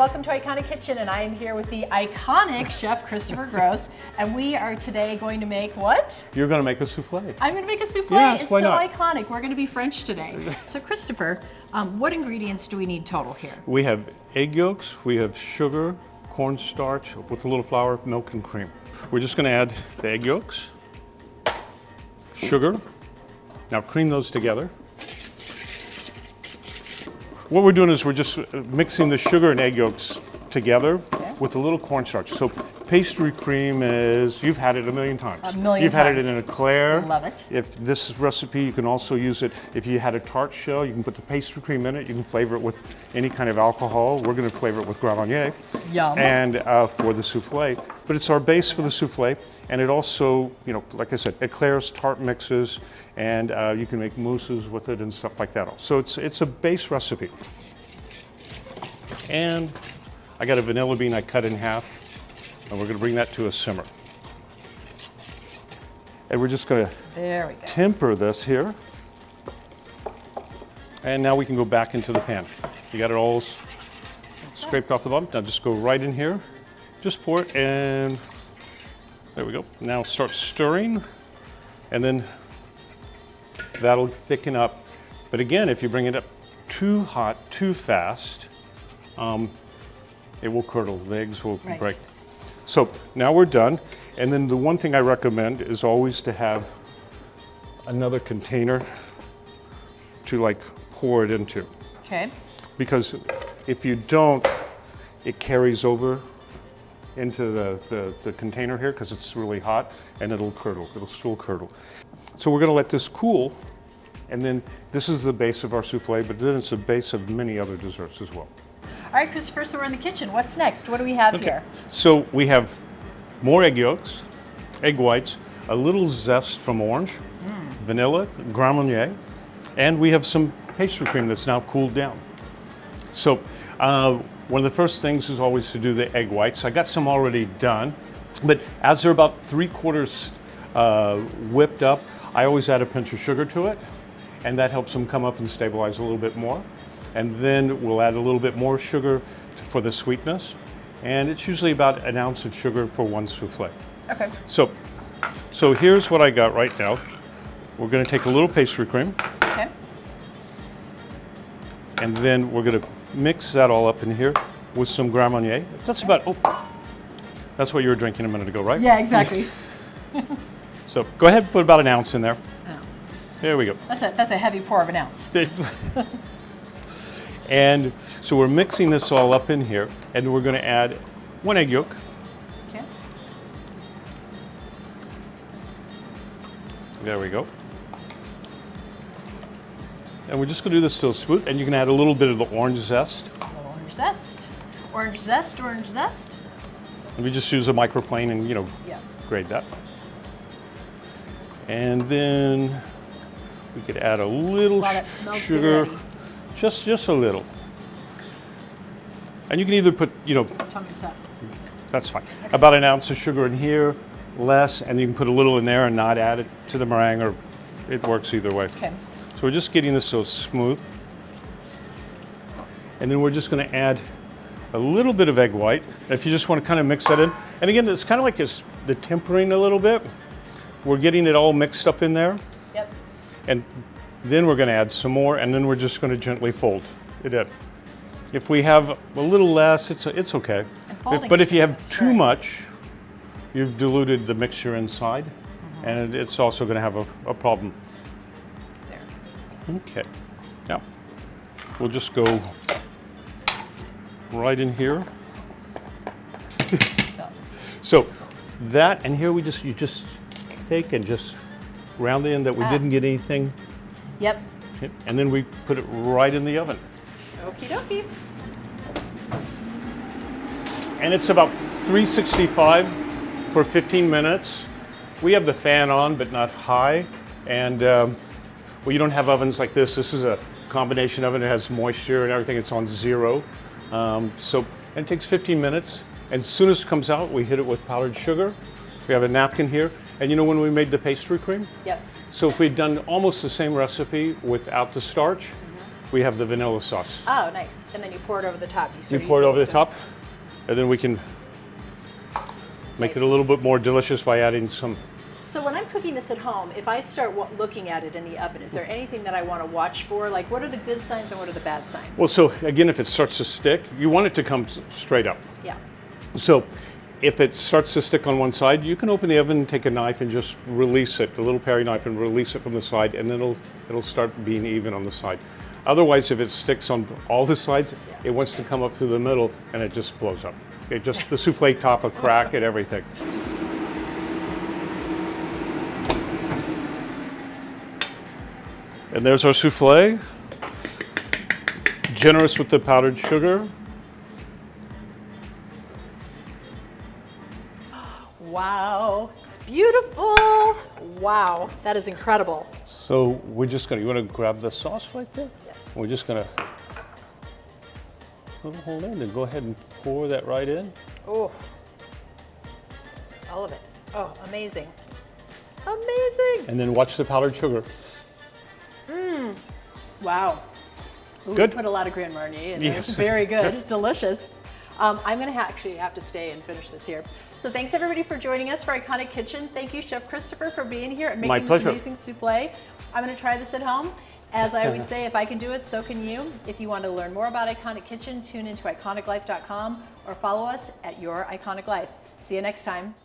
welcome to Iconic Kitchen, and I am here with the iconic chef Christopher Gross, and we are today going to make what? You're going to make a souffle. I'm going to make a souffle. Yes, it's why so not? iconic. We're going to be French today. So Christopher, what ingredients do we need total here? We have egg yolks, we have sugar, cornstarch with a little flour, milk, and cream. We're just going to add the egg yolks, sugar. Now cream those together. What we're doing is we're just mixing the sugar and egg yolks together with a little cornstarch. So pastry cream is, you've had it a million times. A million You've times. had it in an eclair. Love it. If this recipe, you can also use it, if you had a tart shell, you can put the pastry cream in it. You can flavor it with any kind of alcohol. We're going to flavor it with Grand Marnier. Yum. And for the souffle. But it's our base for the souffle. And it also, you know, like I said, eclairs, tart mixes, and you can make mousses with it and stuff like that. So it's a base recipe. And I got a vanilla bean I cut in half, and we're going to bring that to a simmer. And we're just going to temper this here. And now we can go back into the pan. You got it all scraped off the bottom. Now just go right in here. Just pour it, and there we go. Now start stirring, and then that'll thicken up. But again, if you bring it up too hot, too fast, it will curdle, the eggs will break. So now we're done. And then the one thing I recommend is always to have another container to like pour it into. Okay. Because if you don't, it carries over into the container here because it's really hot, and it'll curdle, it'll still curdle. So we're gonna let this cool, and then this is the base of our souffle, but then it's the base of many other desserts as well. All right, Christopher, so we're in the kitchen. What's next? What do we have here? So we have more egg yolks, egg whites, a little zest from orange, vanilla, Grand Marnier, and we have some pastry cream that's now cooled down. So one of the first things is always to do the egg whites. I got some already done, but as they're about 3/4 whipped up, I always add a pinch of sugar to it, and that helps them come up and stabilize a little bit more. And then we'll add a little bit more sugar for the sweetness, and it's usually about an ounce of sugar for one souffle. Okay. So here's what I got right now. We're going to take a little pastry cream. Okay. And then we're going to mix that all up in here with some Grand Marnier. That's about, that's what you were drinking a minute ago, right? Yeah, exactly. So go ahead and put about an ounce in there. An ounce. There we go. That's a heavy pour of an ounce. And so we're mixing this all up in here, and we're going to add one egg yolk. Okay. There we go. And we're just going to do this till it's smooth, and you can add a little bit of the orange zest. A little orange zest. Orange zest, orange zest. And we just use a microplane and, you know, grate that. And then we could add a little sugar, just a little. And you can either put, you know, that's fine. Okay. About an ounce of sugar in here, less, and you can put a little in there and not add it to the meringue, or it works either way. Okay. So we're just getting this so smooth. And then we're just going to add a little bit of egg white. If you just want to kind of mix that in. And again, it's kind of like the tempering a little bit. We're getting it all mixed up in there. Yep. And then we're going to add some more, and then we're just going to gently fold it in. If we have a little less, it's okay. But if you have too much, you've diluted the mixture inside, and it's also going to have a problem. Okay, now we'll just go right in here. So that, and here you just take and just round the end that we didn't get anything. Yep. And then we put it right in the oven. Okie dokie. And it's about 365 for 15 minutes. We have the fan on, but not high. And well, you don't have ovens like this. This is a combination oven. It has moisture and everything. It's on 0. And it takes 15 minutes. And as soon as it comes out, we hit it with powdered sugar. We have a napkin here. And you know when we made the pastry cream? Yes. So if we'd done almost the same recipe without the starch, we have the vanilla sauce. Oh, nice. And then you pour it over the top. You pour it over the top, and then we can make it a little bit more delicious by adding some. So when I'm cooking this at home, if I start looking at it in the oven, is there anything that I want to watch for? Like, what are the good signs and what are the bad signs? Well, so again, if it starts to stick, you want it to come straight up. Yeah. So if it starts to stick on one side, you can open the oven and take a knife and just release it, a little paring knife, and release it from the side, and it'll start being even on the side. Otherwise, if it sticks on all the sides, it wants to come up through the middle, and it just blows up. It just, the souffle top will crack and everything. And there's our souffle. Generous with the powdered sugar. Wow, it's beautiful. Wow, that is incredible. So we're just gonna, you wanna grab the sauce right there? Yes. We're just gonna put a hole in and go ahead and pour that right in. Oh, all of it. Oh, amazing. Amazing. And then watch the powdered sugar. Wow. Ooh, Good. We put a lot of Grand Marnier in there. Yes. It's very good. Delicious. I'm going to actually have to stay and finish this here. So thanks everybody for joining us for Iconic Kitchen. Thank you, Chef Christopher, for being here and making this amazing souffle. I'm going to try this at home. As I always say, if I can do it, so can you. If you want to learn more about Iconic Kitchen, tune into iconiclife.com or follow us at Your Iconic Life. See you next time.